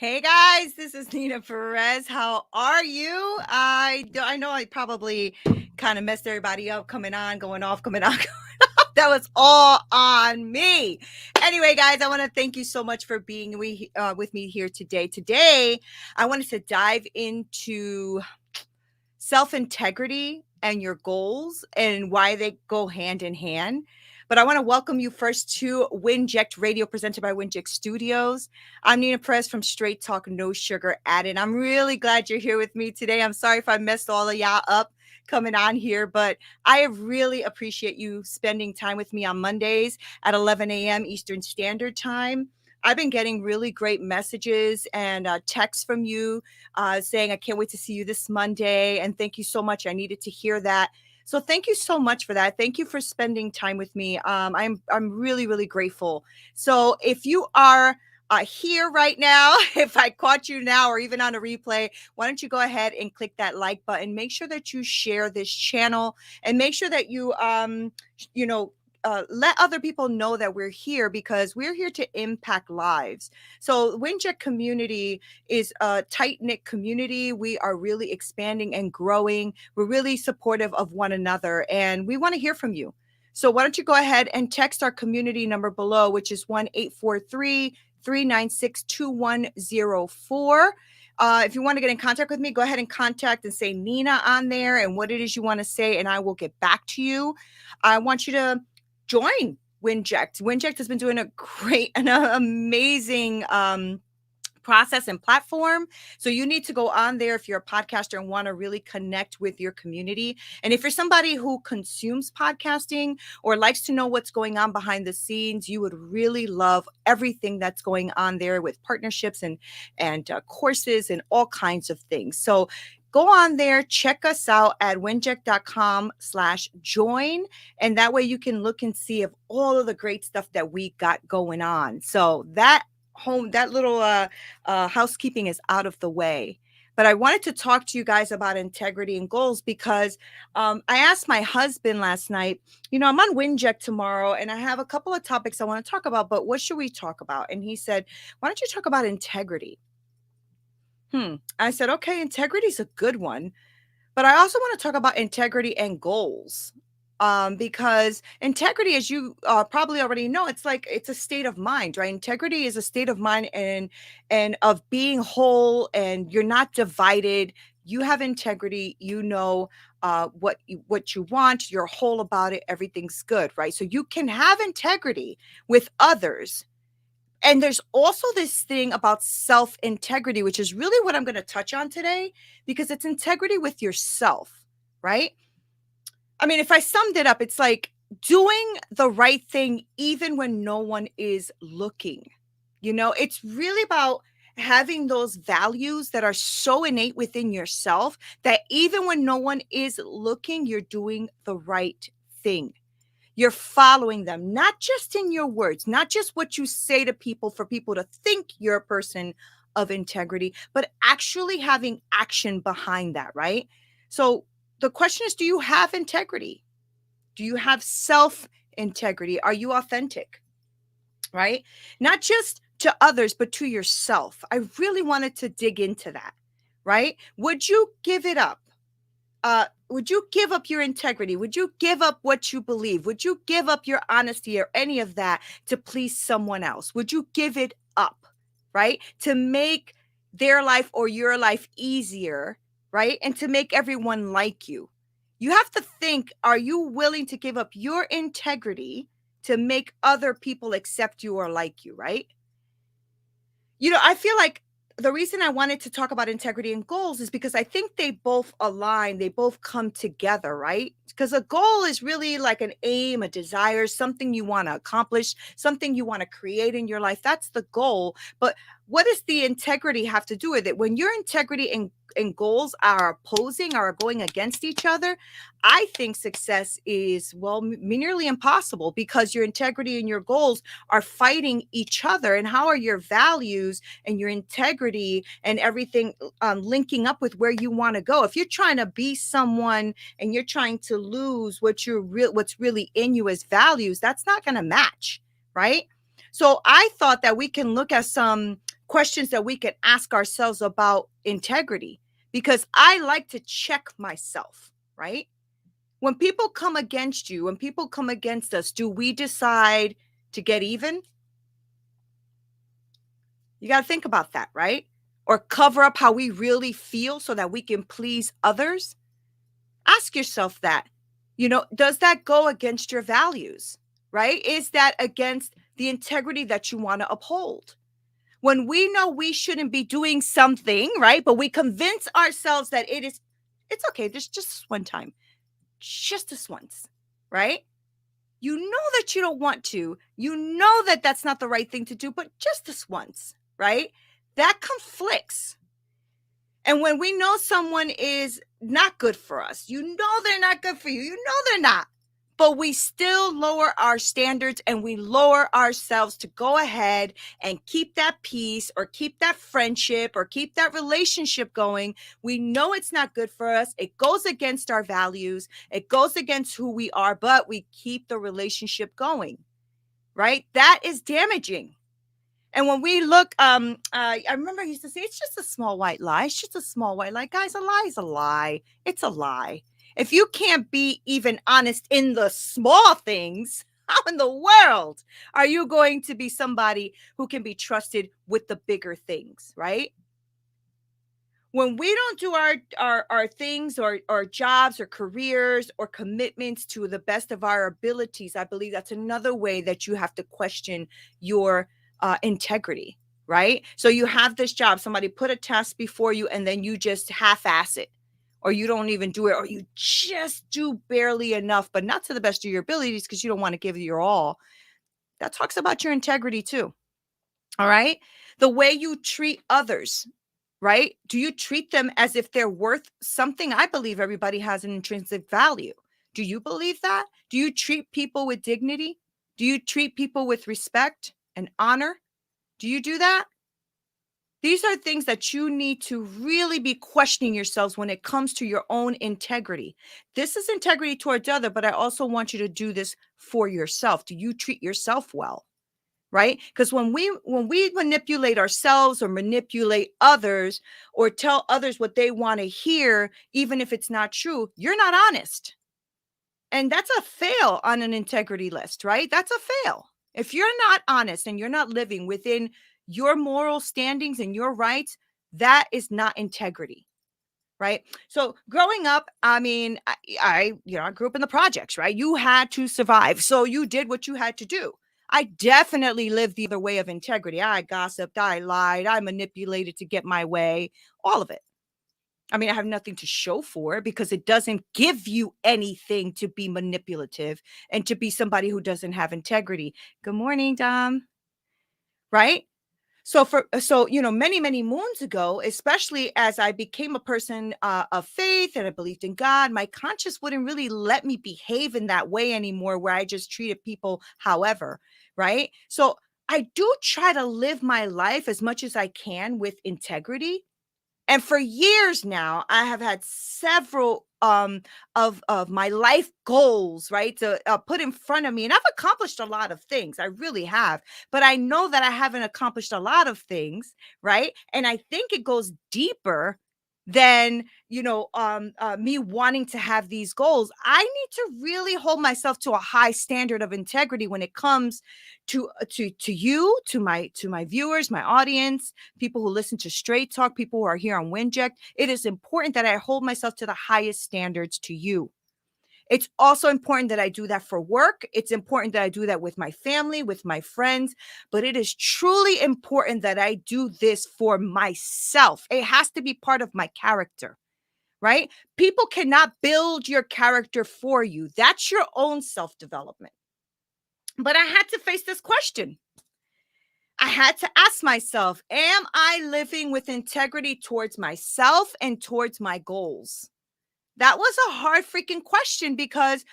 Hey guys, this is NEENA Perez. How are you? I know I probably kind of messed everybody up coming on, going off, coming on, going off. That was all on me. Anyway, guys, I want to thank you so much for being with me here today. Today, I wanted to dive into self-integrity and your goals and why they go hand in hand. But I want to welcome you first to WINJECT Radio, presented by WINJECT Studios. I'm NEENA Perez from Straight Talk, No Sugar Added. I'm really glad you're here with me today. I'm sorry if I messed all of y'all up coming on here, but I really appreciate you spending time with me on Mondays at 11 a.m. Eastern Standard Time. I've been getting really great messages and texts from you saying, I can't wait to see you this Monday. And thank you so much. I needed to hear that. So thank you so much for that. Thank you for spending time with me. I'm really, really grateful. So if you are here right now, if I caught you now or even on a replay, why don't you go ahead and click that like button? Make sure that you share this channel and make sure that you, let other people know that we're here because we're here to impact lives. So WINJECT community is a tight-knit community. We are really expanding and growing. We're really supportive of one another, and we want to hear from you. So why don't you go ahead and text our community number below, which is 1-843-396-2104. If you want to get in contact with me, go ahead and contact and say NEENA on there and what it is you want to say, and I will get back to you. I want you to join WINJECT. WINJECT has been doing a great and amazing process and platform. So you need to go on there if you're a podcaster and want to really connect with your community. And if you're somebody who consumes podcasting or likes to know what's going on behind the scenes, you would really love everything that's going on there with partnerships and courses and all kinds of things. So go on there, check us out at winject.com/join. And that way you can look and see of all of the great stuff that we got going on. So that little housekeeping is out of the way. But I wanted to talk to you guys about integrity and goals because I asked my husband last night, I'm on WINJECT tomorrow and I have a couple of topics I want to talk about, but what should we talk about? And he said, why don't you talk about integrity? I said, okay, integrity is a good one, but I also want to talk about integrity and goals. Because integrity, as you probably already know, it's a state of mind, right? Integrity is a state of mind and of being whole, and you're not divided. You have integrity. You know what you want. You're whole about it. Everything's good, right? So you can have integrity with others. And there's also this thing about self-integrity, which is really what I'm going to touch on today, because it's integrity with yourself, right? I mean, if I summed it up, it's like doing the right thing even when no one is looking. It's really about having those values that are so innate within yourself that even when no one is looking, you're doing the right thing. You're following them, not just in your words, not just what you say to people for people to think you're a person of integrity, but actually having action behind that, right? So the question is, do you have integrity? Do you have self-integrity? Are you authentic, right? Not just to others, but to yourself. I really wanted to dig into that, right? Would you give it up? Would you give up your integrity? Would you give up what you believe? Would you give up your honesty or any of that to please someone else? Would you give it up, right? To make their life or your life easier, right? And to make everyone like you. You have to think, are you willing to give up your integrity to make other people accept you or like you, right? I feel like the reason I wanted to talk about integrity and goals is because I think they both align, they both come together, right? Because a goal is really like an aim, a desire, something you want to accomplish, something you want to create in your life. That's the goal. But what does the integrity have to do with it? When your integrity and goals are opposing or going against each other, I think success is, nearly impossible because your integrity and your goals are fighting each other. And how are your values and your integrity and everything linking up with where you want to go? If you're trying to be someone and you're trying to lose what's really in you as values, that's not going to match, right? So I thought that we can look at some questions that we can ask ourselves about integrity, because I like to check myself, right? When people come against you, when people come against us, do we decide to get even? You got to think about that, right? Or cover up how we really feel so that we can please others? Ask yourself that. Does that go against your values, right? Is that against the integrity that you want to uphold? When we know we shouldn't be doing something, right? But we convince ourselves that it's okay. There's just this one time, just this once, right? You know that you don't want to. You know that that's not the right thing to do, but just this once, right? That conflicts. And when we know someone is not good for us, they're not good for you. They're not. But we still lower our standards and we lower ourselves to go ahead and keep that peace or keep that friendship or keep that relationship going. We know it's not good for us. It goes against our values. It goes against who we are, but we keep the relationship going, right? That is damaging. And when we look, I remember I used to say, it's just a small white lie. It's just a small white lie. Guys, a lie is a lie. It's a lie. If you can't be even honest in the small things, how in the world are you going to be somebody who can be trusted with the bigger things, right? When we don't do our things or jobs or careers or commitments to the best of our abilities, I believe that's another way that you have to question your integrity, right? So you have this job, somebody put a task before you, and then you just half-ass it, or you don't even do it, or you just do barely enough, but not to the best of your abilities because you don't want to give it your all. That talks about your integrity too. All right. The way you treat others, right? Do you treat them as if they're worth something? I believe everybody has an intrinsic value. Do you believe that? Do you treat people with dignity? Do you treat people with respect and honor? Do you do that? These are things that you need to really be questioning yourselves when it comes to your own integrity. This is integrity towards other, but I also want you to do this for yourself. Do you treat yourself well? Right? Because when we manipulate ourselves or manipulate others or tell others what they want to hear, even if it's not true, you're not honest. And that's a fail on an integrity list, right? That's a fail. If you're not honest and you're not living within your moral standings and your rights, that is not integrity, right? So growing up, I mean, I grew up in the projects, right? You had to survive. So you did what you had to do. I definitely lived the other way of integrity. I gossiped, I lied, I manipulated to get my way, all of it. I mean, I have nothing to show for it because it doesn't give you anything to be manipulative and to be somebody who doesn't have integrity. Good morning, Dom. Right? So many moons ago, especially as I became a person of faith and I believed in God, my conscience wouldn't really let me behave in that way anymore, where I just treated people however, right? So I do try to live my life as much as I can with integrity. And for years now, I have had several of my life goals, right, to put in front of me, and I've accomplished a lot of things. I really have, but I know that I haven't accomplished a lot of things, right? And I think it goes deeper than me wanting to have these goals. I need to really hold myself to a high standard of integrity when it comes to you, to my viewers, my audience, people who listen to Straight Talk, people who are here on WINJECT. It is important that I hold myself to the highest standards to you. It's also important that I do that for work. It's important that I do that with my family, with my friends, but it is truly important that I do this for myself. It has to be part of my character, right? People cannot build your character for you. That's your own self-development. But I had to face this question. I had to ask myself, am I living with integrity towards myself and towards my goals? That was a hard freaking question because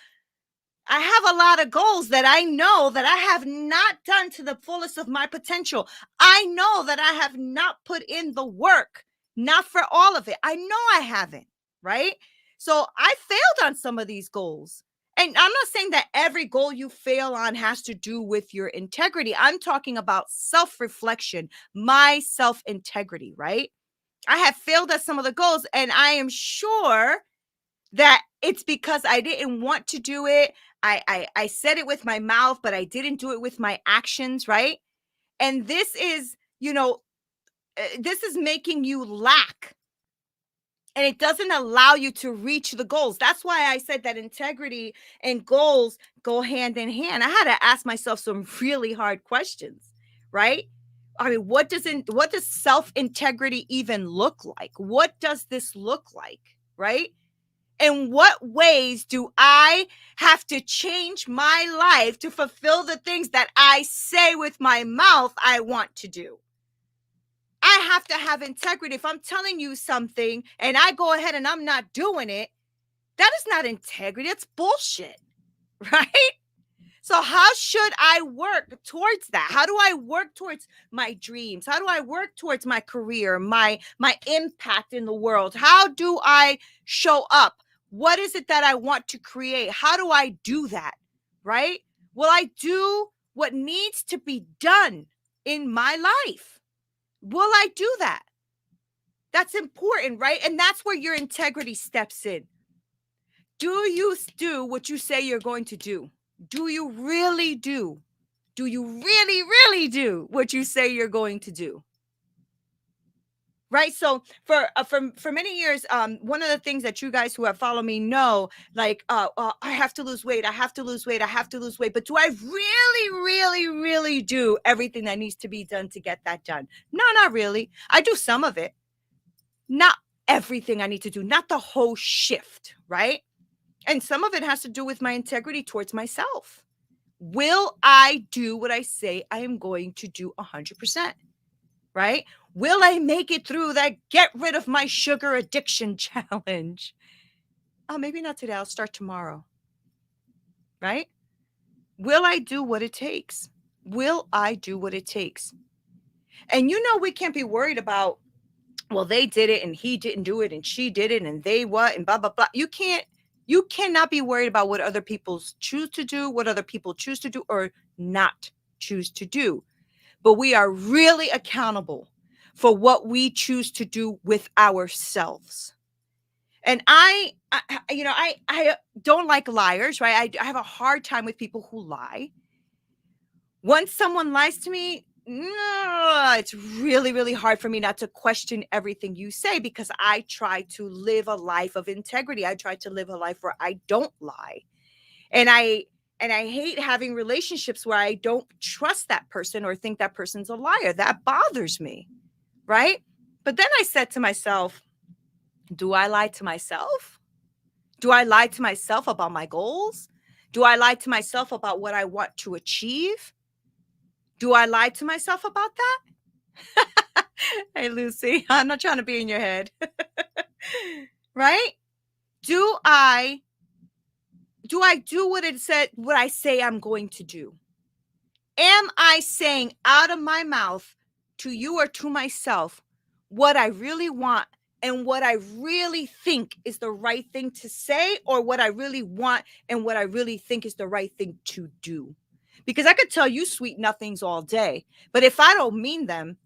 I have a lot of goals that I know that I have not done to the fullest of my potential. I know that I have not put in the work, not for all of it. I know I haven't, right? So I failed on some of these goals. And I'm not saying that every goal you fail on has to do with your integrity. I'm talking about self-reflection, my self-integrity, right? I have failed at some of the goals, and I am sure that it's because I didn't want to do it. I said it with my mouth, but I didn't do it with my actions, right? And this is, this is making you lack, and it doesn't allow you to reach the goals. That's why I said that integrity and goals go hand in hand. I had to ask myself some really hard questions, right? I mean, what does self-integrity even look like? What does this look like, right? In what ways do I have to change my life to fulfill the things that I say with my mouth I want to do? I have to have integrity. If I'm telling you something and I go ahead and I'm not doing it, that is not integrity. It's bullshit, right? So how should I work towards that? How do I work towards my dreams? How do I work towards my career, my impact in the world? How do I show up? What is it that I want to create? How do I do that? Right? Will I do what needs to be done in my life? Will I do that? That's important, right? And that's where your integrity steps in. Do you do what you say you're going to do? Do you really do? Do you really, really do what you say you're going to do? Right. So for many years, one of the things that you guys who have followed me know, like, I have to lose weight. I have to lose weight. I have to lose weight. But do I really, really, really do everything that needs to be done to get that done? No, not really. I do some of it. Not everything I need to do. Not the whole shift. Right. And some of it has to do with my integrity towards myself. Will I do what I say I am going to do 100%? Right? Will I make it through that get rid of my sugar addiction challenge? Oh, maybe not today. I'll start tomorrow. Right? Will I do what it takes? Will I do what it takes? And we can't be worried about, well, they did it and he didn't do it and she did it and they what and blah, blah, blah. You cannot be worried about what other people choose to do, what other people choose to do or not choose to do. But we are really accountable for what we choose to do with ourselves. And I don't like liars, right? I have a hard time with people who lie. Once someone lies to me, it's really, really hard for me not to question everything you say because I try to live a life of integrity. I try to live a life where I don't lie. And I hate having relationships where I don't trust that person or think that person's a liar. That bothers me, right? But then I said to myself, do I lie to myself? Do I lie to myself about my goals? Do I lie to myself about what I want to achieve? Do I lie to myself about that? Hey, Lucy, I'm not trying to be in your head. Right? Do I do what I say I'm going to do? Am I saying out of my mouth to you or to myself what I really want and what I really think is the right thing to say, or what I really want and what I really think is the right thing to do? Because I could tell you sweet nothings all day, but if I don't mean them,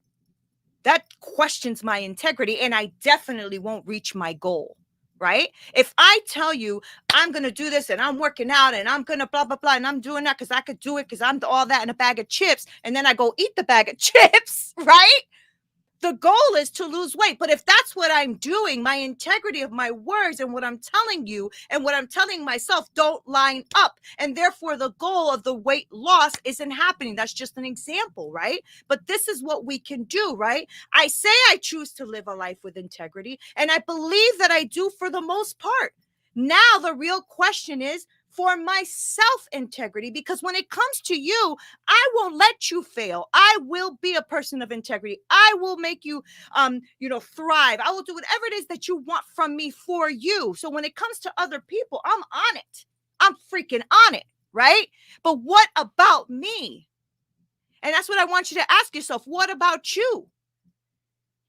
that questions my integrity and I definitely won't reach my goal, right? If I tell you I'm going to do this and I'm working out and I'm going to blah, blah, blah, and I'm doing that because I could do it because I'm all that in a bag of chips, and then I go eat the bag of chips, right? The goal is to lose weight. But if that's what I'm doing, my integrity of my words and what I'm telling you and what I'm telling myself don't line up. And therefore, the goal of the weight loss isn't happening. That's just an example, right? But this is what we can do, right? I say I choose to live a life with integrity, and I believe that I do for the most part. Now, the real question is, for my self-integrity, because when it comes to you, I won't let you fail. I will be a person of integrity. I will make you thrive. I will do whatever it is that you want from me for you. So when it comes to other people, I'm on it. I'm freaking on it, right? But what about me? And that's what I want you to ask yourself. What about you?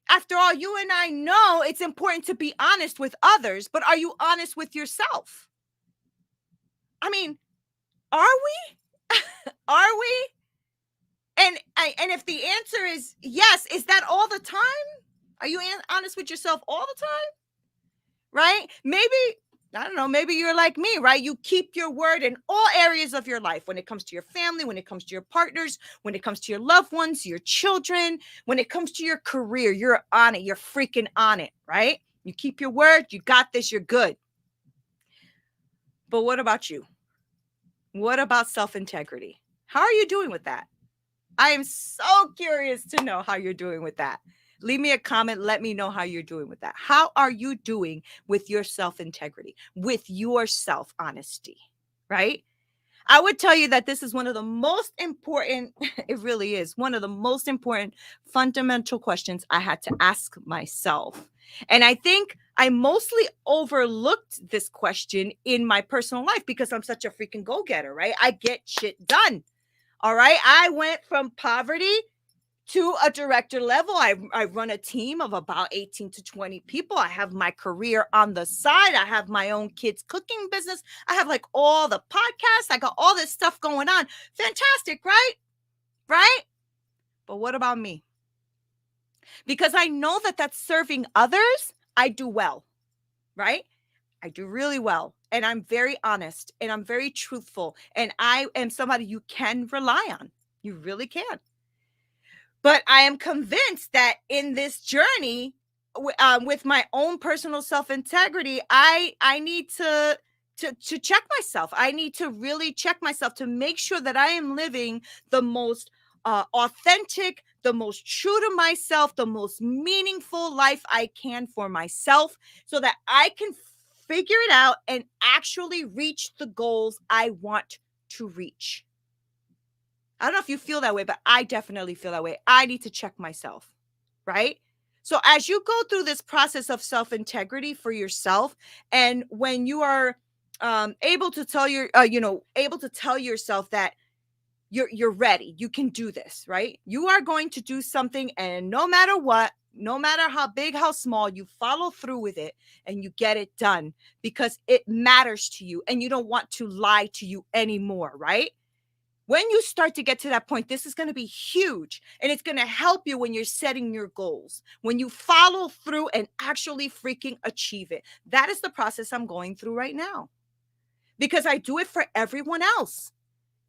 After all, you and I know it's important to be honest with others, but are you honest with yourself? I mean, are we? Are we? And if the answer is yes, is that all the time? Are you honest with yourself all the time? Right? Maybe, I don't know, maybe you're like me, right? You keep your word in all areas of your life, when it comes to your family, when it comes to your partners, when it comes to your loved ones, your children, when it comes to your career, you're on it. You're freaking on it, right? You keep your word, you got this, you're good. But what about you? What about self-integrity? How are you doing with that? I am so curious to know how you're doing with that. Leave me a comment. Let me know how you're doing with that. How are you doing with your self-integrity, with your self-honesty, right? I would tell you that this is one of the most important, it really is one of the most important fundamental questions I had to ask myself. And I think I mostly overlooked this question in my personal life because I'm such a freaking go-getter, right? I get shit done. All right. I went from poverty to a director level. I run a team of about 18 to 20 people. I have my career on the side. I have my own kids cooking business. I have like all the podcasts. I got all this stuff going on. Fantastic, right? Right? But what about me? Because I know that that's serving others. I do well, right? I do really well. And I'm very honest and I'm very truthful. And I am somebody you can rely on. You really can. But I am convinced that in this journey, with my own personal self-integrity, I need to check myself. I need to really check myself to make sure that I am living the most authentic, the most true to myself, the most meaningful life I can for myself, so that I can figure it out and actually reach the goals I want to reach. I don't know if you feel that way, but I definitely feel that way. I need to check myself, right? So as you go through this process of self-integrity for yourself, and when you are able to tell able to tell yourself that you're ready, you can do this, right? You are going to do something, and no matter what, no matter how big, how small, you follow through with it and you get it done because it matters to you and you don't want to lie to you anymore, right? When you start to get to that point, this is going to be huge, and it's going to help you when you're setting your goals, when you follow through and actually freaking achieve it. That is the process I'm going through right now, because I do it for everyone else.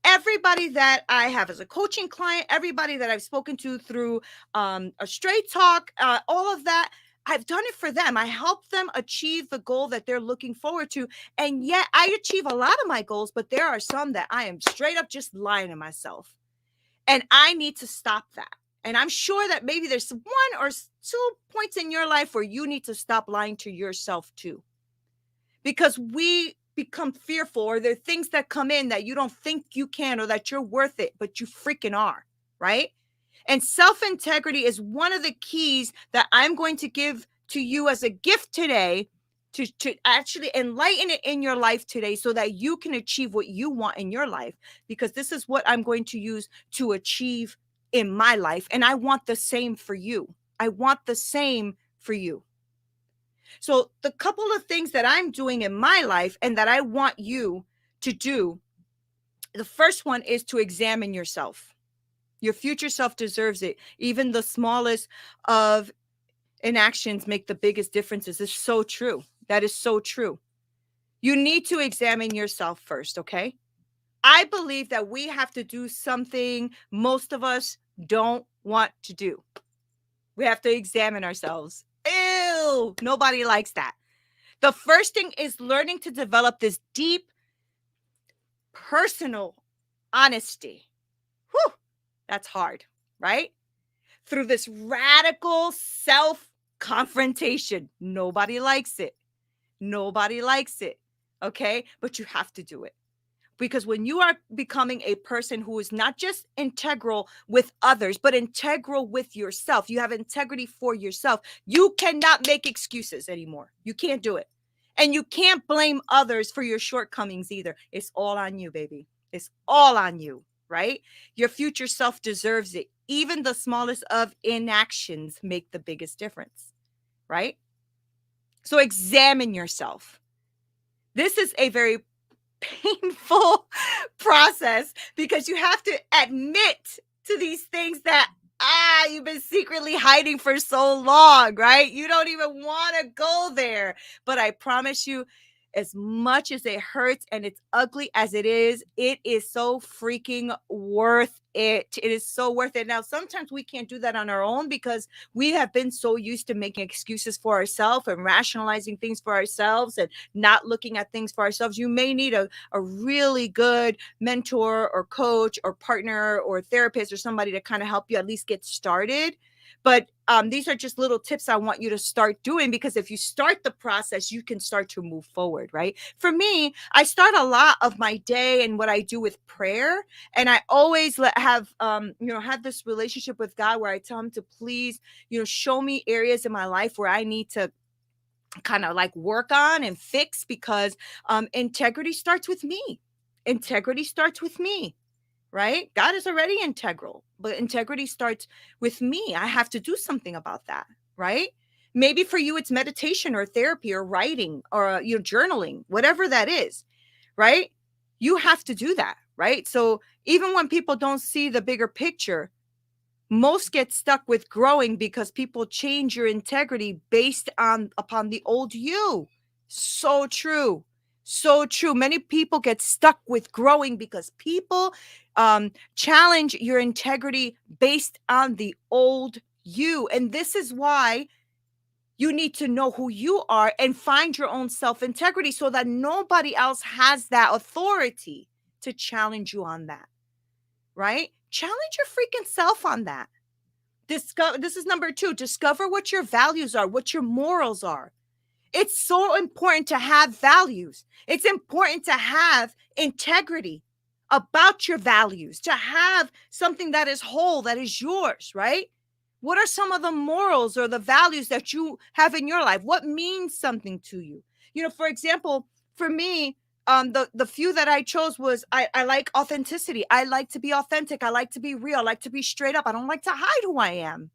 Everybody that I have as a coaching client, everybody that I've spoken to through a straight talk, all of that, I've done it for them. I help them achieve the goal that they're looking forward to. And yet I achieve a lot of my goals, but there are some that I am straight up just lying to myself. And I need to stop that. And I'm sure that maybe there's one or two points in your life where you need to stop lying to yourself too. Because we become fearful, or there are things that come in that you don't think you can or that you're worth it, but you freaking are, right? And self-integrity is one of the keys that I'm going to give to you as a gift today, to actually enlighten it in your life today so that you can achieve what you want in your life, because this is what I'm going to use to achieve in my life. And I want the same for you. I want the same for you. So the couple of things that I'm doing in my life and that I want you to do, the first one is to examine yourself. Your future self deserves it. Even the smallest of inactions make the biggest differences. It's so true. That is so true. You need to examine yourself first, okay? I believe that we have to do something most of us don't want to do. We have to examine ourselves. Ew, nobody likes that. The first thing is learning to develop this deep personal honesty. Whew, that's hard, right? Through this radical self-confrontation. Nobody likes it. Nobody likes it, okay? But you have to do it. Because when you are becoming a person who is not just integral with others, but integral with yourself, you have integrity for yourself, you cannot make excuses anymore. You can't do it. And you can't blame others for your shortcomings either. It's all on you, baby. It's all on you, right? Your future self deserves it. Even the smallest of inactions make the biggest difference, right? So examine yourself. This is a very painful process because you have to admit to these things that you've been secretly hiding for so long, right? You don't even want to go there. But I promise you, as much as it hurts and it's ugly as it is so freaking worth it. It is so worth it. Now, sometimes we can't do that on our own because we have been so used to making excuses for ourselves and rationalizing things for ourselves and not looking at things for ourselves. You may need a really good mentor or coach or partner or therapist or somebody to kind of help you at least get started. But these are just little tips I want you to start doing, because if you start the process, you can start to move forward, right? For me, I start a lot of my day and what I do with prayer. And I always have this relationship with God where I tell him to please, show me areas in my life where I need to kind of like work on and fix, because integrity starts with me. Integrity starts with me. Right? God is already integral, but integrity starts with me. I have to do something about that, right? Maybe for you, it's meditation or therapy or writing or, journaling, whatever that is, right? You have to do that, right? So even when people don't see the bigger picture, most get stuck with growing because people change your integrity based upon the old you. So true. So true. Many people get stuck with growing because people challenge your integrity based on the old you. And this is why you need to know who you are and find your own self integrity so that nobody else has that authority to challenge you on that. Right? Challenge your freaking self on that. Discover, this is number 2, discover what your values are, what your morals are. It's so important to have values. It's important to have integrity about your values, to have something that is whole, that is yours, right? What are some of the morals or the values that you have in your life? What means something to you? For example, for me, the few that I chose was I like authenticity. I like to be authentic. I like to be real. I like to be straight up. I don't like to hide who I am.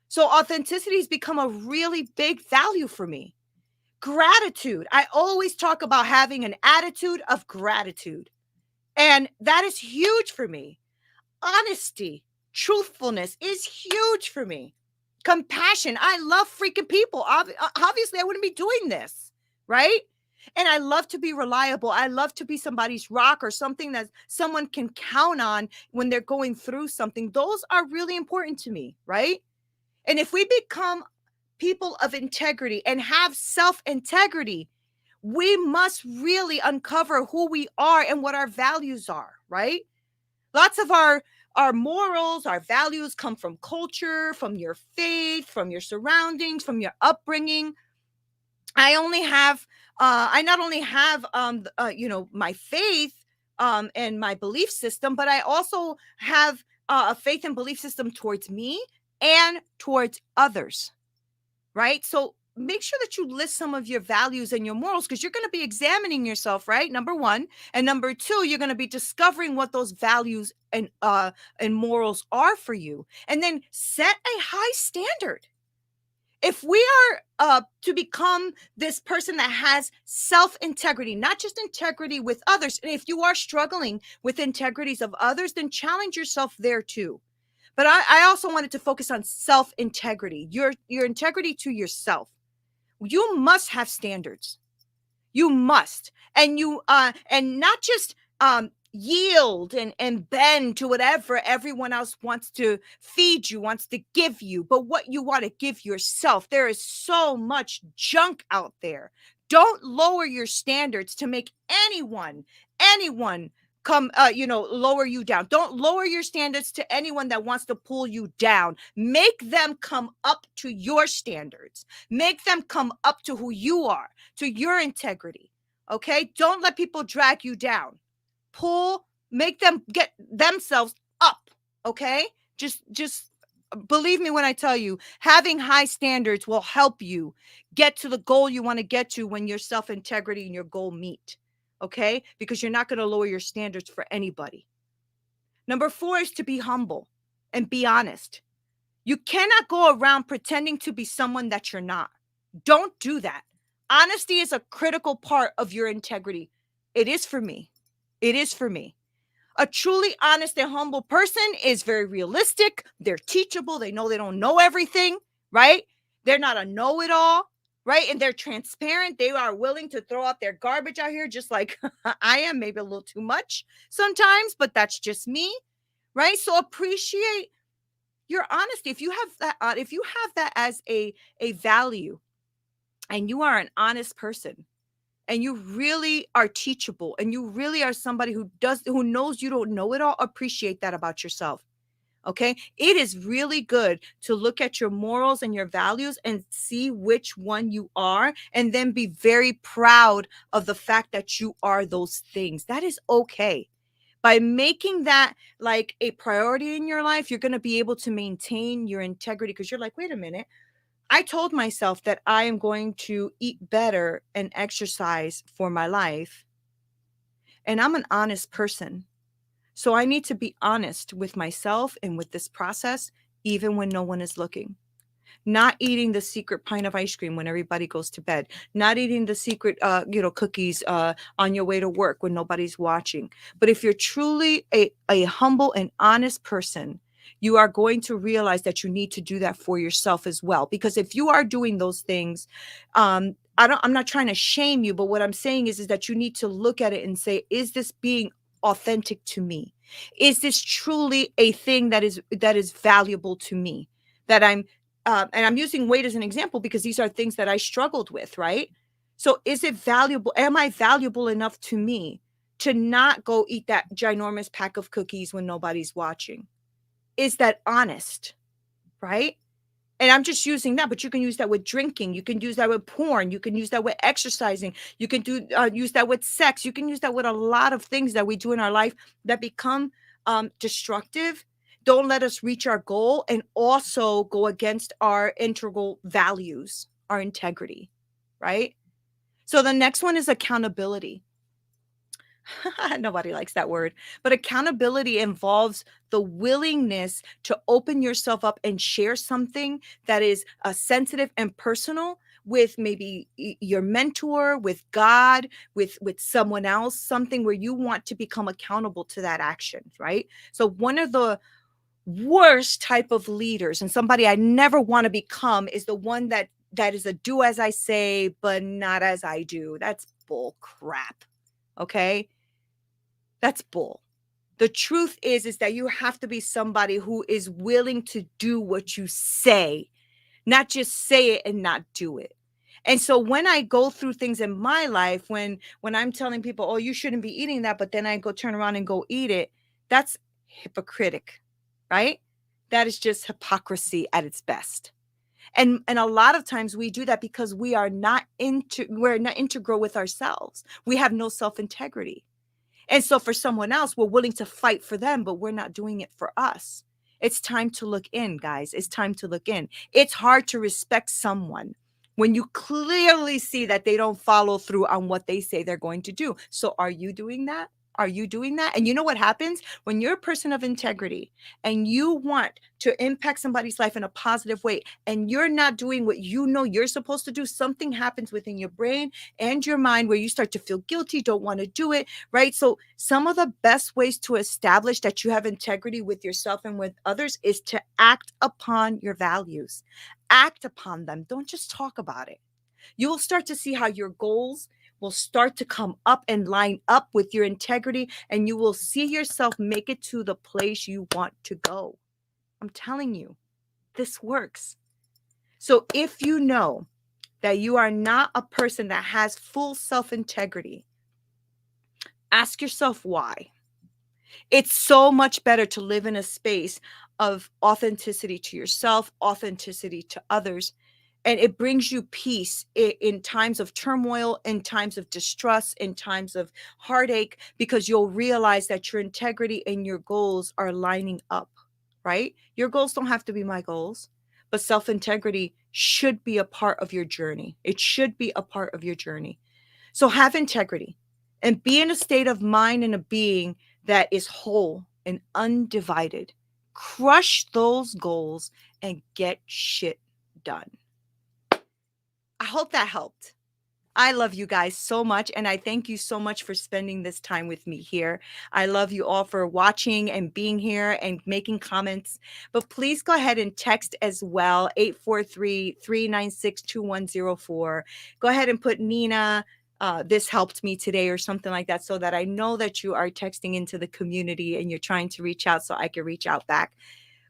So authenticity has become a really big value for me. Gratitude. I always talk about having an attitude of gratitude. And that is huge for me. Honesty, truthfulness is huge for me. Compassion. I love freaking people. Obviously, I wouldn't be doing this, right? And I love to be reliable. I love to be somebody's rock or something that someone can count on when they're going through something. Those are really important to me, right? And if we become people of integrity and have self-integrity, we must really uncover who we are and what our values are, right? Lots of our morals, our values come from culture, from your faith, from your surroundings, from your upbringing. I not only have my faith and my belief system, but I also have a faith and belief system towards me and towards others, right? So make sure that you list some of your values and your morals, because you're going to be examining yourself, right? Number 1. And number 2, you're going to be discovering what those values and morals are for you. And then set a high standard. If we are to become this person that has self-integrity, not just integrity with others, and if you are struggling with integrities of others, then challenge yourself there too. But I also wanted to focus on self-integrity, your integrity to yourself. You must have standards. You must. And and not just yield and bend to whatever everyone else wants to feed you, wants to give you, but what you want to give yourself. There is so much junk out there. Don't lower your standards to make anyone come lower you down. Don't lower your standards to anyone that wants to pull you down. Make them come up to your standards. Make them come up to who you are, to your integrity. Okay? Don't let people drag you down. Make them get themselves up. Okay? Just believe me when I tell you, having high standards will help you get to the goal you want to get to when your self-integrity and your goal meet. Okay? Because you're not going to lower your standards for anybody. Number 4 is to be humble and be honest. You cannot go around pretending to be someone that you're not. Don't do that. Honesty is a critical part of your integrity. It is for me. It is for me. A truly honest and humble person is very realistic. They're teachable. They know they don't know everything, right? They're not a know-it-all, right? And they're transparent. They are willing to throw out their garbage out here just like I am, maybe a little too much sometimes, but that's just me, right? So appreciate your honesty. If you have that as a value and you are an honest person, and you really are teachable, and you really are somebody who knows you don't know it all, appreciate that about yourself. Okay, it is really good to look at your morals and your values and see which one you are, and then be very proud of the fact that you are those things. That is okay. By making that like a priority in your life, you're going to be able to maintain your integrity, because you're like, wait a minute, I told myself that I am going to eat better and exercise for my life. And I'm an honest person. So I need to be honest with myself and with this process, even when no one is looking. Not eating the secret pint of ice cream when everybody goes to bed, not eating the secret cookies on your way to work when nobody's watching. But if you're truly a humble and honest person, you are going to realize that you need to do that for yourself as well. Because if you are doing those things, I'm not trying to shame you, but what I'm saying is that you need to look at it and say, is this being authentic to me? Is this truly a thing that is valuable to me? That and I'm using weight as an example because these are things that I struggled with, right? So is it valuable? Am I valuable enough to me to not go eat that ginormous pack of cookies when nobody's watching? Is that honest, right? And I'm just using that, but you can use that with drinking. You can use that with porn. You can use that with exercising. You can use that with sex. You can use that with a lot of things that we do in our life that become destructive. Don't let us reach our goal and also go against our integral values, our integrity, right? So the next one is accountability. Nobody likes that word, but accountability involves the willingness to open yourself up and share something that is sensitive and personal with maybe your mentor, with God, with someone else, something where you want to become accountable to that action, right? So one of the worst type of leaders, and somebody I never want to become, is the one that is a do as I say but not as I do. That's bull crap. Okay? That's bull. The truth is that you have to be somebody who is willing to do what you say, not just say it and not do it. And so when I go through things in my life, when I'm telling people, oh, you shouldn't be eating that, but then I go turn around and go eat it, that's hypocritic, right? That is just hypocrisy at its best. And a lot of times we do that because we're not integral with ourselves. We have no self-integrity. And so for someone else, we're willing to fight for them, but we're not doing it for us. It's time to look in, guys. It's time to look in. It's hard to respect someone when you clearly see that they don't follow through on what they say they're going to do. So are you doing that? Are you doing that? And you know what happens when you're a person of integrity and you want to impact somebody's life in a positive way and you're not doing what you know you're supposed to do? Something happens within your brain and your mind where you start to feel guilty, don't want to do it, right? So some of the best ways to establish that you have integrity with yourself and with others is to act upon your values. Act upon them. Don't just talk about it. You will start to see how your goals will start to come up and line up with your integrity, and you will see yourself make it to the place you want to go. I'm telling you, this works. So if you know that you are not a person that has full self-integrity, ask yourself why. It's so much better to live in a space of authenticity to yourself, authenticity to others, and it brings you peace in times of turmoil, in times of distrust, in times of heartache, because you'll realize that your integrity and your goals are lining up, right? Your goals don't have to be my goals, but self-integrity should be a part of your journey. It should be a part of your journey. So have integrity and be in a state of mind and a being that is whole and undivided. Crush those goals and get shit done. I hope that helped. I love you guys so much, and I thank you so much for spending this time with me here. I love you all for watching and being here and making comments. But please go ahead and text as well, 843-396-2104. Go ahead and put Nina, this helped me today or something like that, so that I know that you are texting into the community and you're trying to reach out so I can reach out back.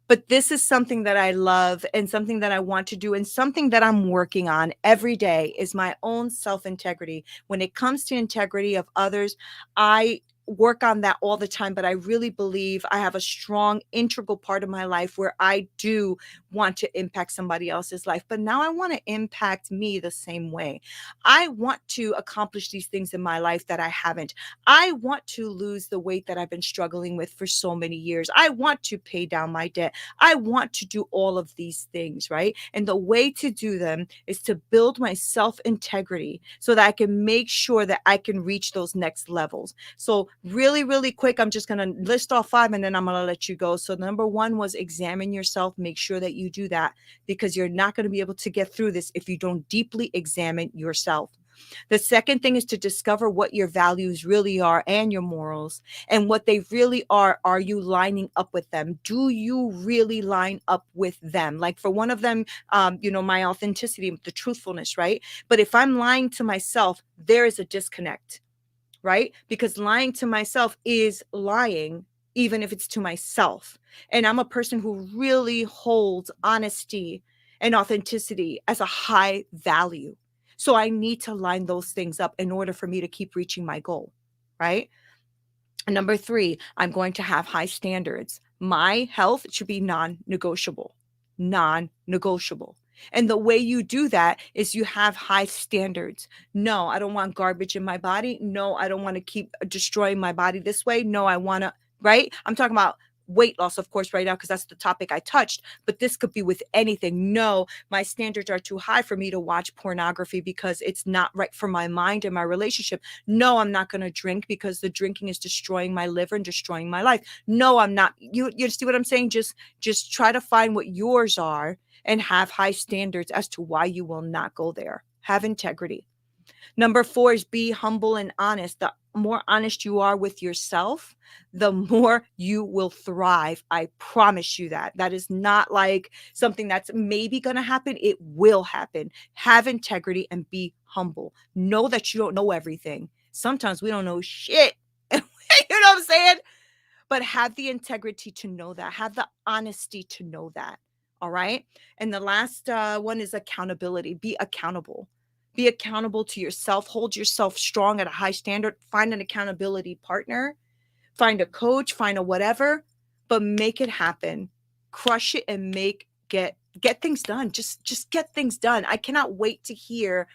But this is something that I love and something that I want to do and something that I'm working on every day is my own self-integrity. When it comes to integrity of others, I work on that all the time, but I really believe I have a strong integral part of my life where I do want to impact somebody else's life. But now I want to impact me the same way. I want to accomplish these things in my life that I haven't. I want to lose the weight that I've been struggling with for so many years. I want to pay down my debt. I want to do all of these things, right? And the way to do them is to build my self integrity so that I can make sure that I can reach those next levels. So, really, really quick, I'm just going to list off 5 and then I'm going to let you go. So, number 1 was examine yourself. Make sure that you do that because you're not going to be able to get through this if you don't deeply examine yourself. The second thing is to discover what your values really are and your morals and what they really are. Are you lining up with them? Do you really line up with them? Like for one of them, my authenticity, the truthfulness, right? But if I'm lying to myself, there is a disconnect, right? Because lying to myself is lying, even if it's to myself. And I'm a person who really holds honesty and authenticity as a high value. So I need to line those things up in order for me to keep reaching my goal, right? And number 3, I'm going to have high standards. My health should be non-negotiable, non-negotiable. And the way you do that is you have high standards. No, I don't want garbage in my body. No, I don't want to keep destroying my body this way. No, I want to, right? I'm talking about weight loss, of course, right now, because that's the topic I touched, but this could be with anything. No, my standards are too high for me to watch pornography because it's not right for my mind and my relationship. No, I'm not going to drink because the drinking is destroying my liver and destroying my life. No, I'm not. You see what I'm saying? Just try to find what yours are and have high standards as to why you will not go there. Have integrity. Number 4 is be humble and honest. The more honest you are with yourself, the more you will thrive. I promise you that. That is not like something that's maybe going to happen. It will happen. Have integrity and be humble. Know that you don't know everything. Sometimes we don't know shit. You know what I'm saying? But have the integrity to know that. Have the honesty to know that. All right. And the last one is accountability. Be accountable. Be accountable to yourself. Hold yourself strong at a high standard. Find an accountability partner. Find a coach. Find a whatever. But make it happen. Crush it and get things done. Just get things done. I cannot wait to hear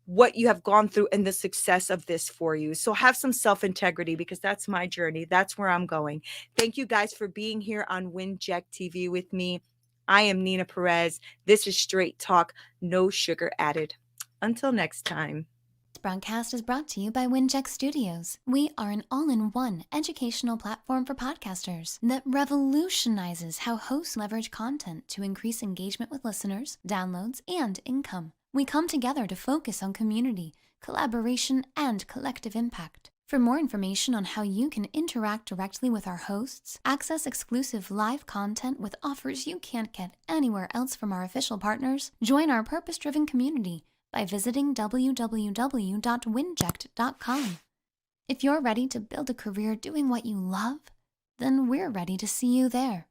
what you have gone through and the success of this for you. So have some self-integrity because that's my journey. That's where I'm going. Thank you guys for being here on WINJECT TV with me. I am NEENA PEREZ. This is Straight Talk, no sugar added. Until next time. This broadcast is brought to you by WINJECT Studios. We are an all-in-one educational platform for podcasters that revolutionizes how hosts leverage content to increase engagement with listeners, downloads, and income. We come together to focus on community, collaboration, and collective impact. For more information on how you can interact directly with our hosts, access exclusive live content with offers you can't get anywhere else from our official partners, join our purpose-driven community by visiting www.winject.com. If you're ready to build a career doing what you love, then we're ready to see you there.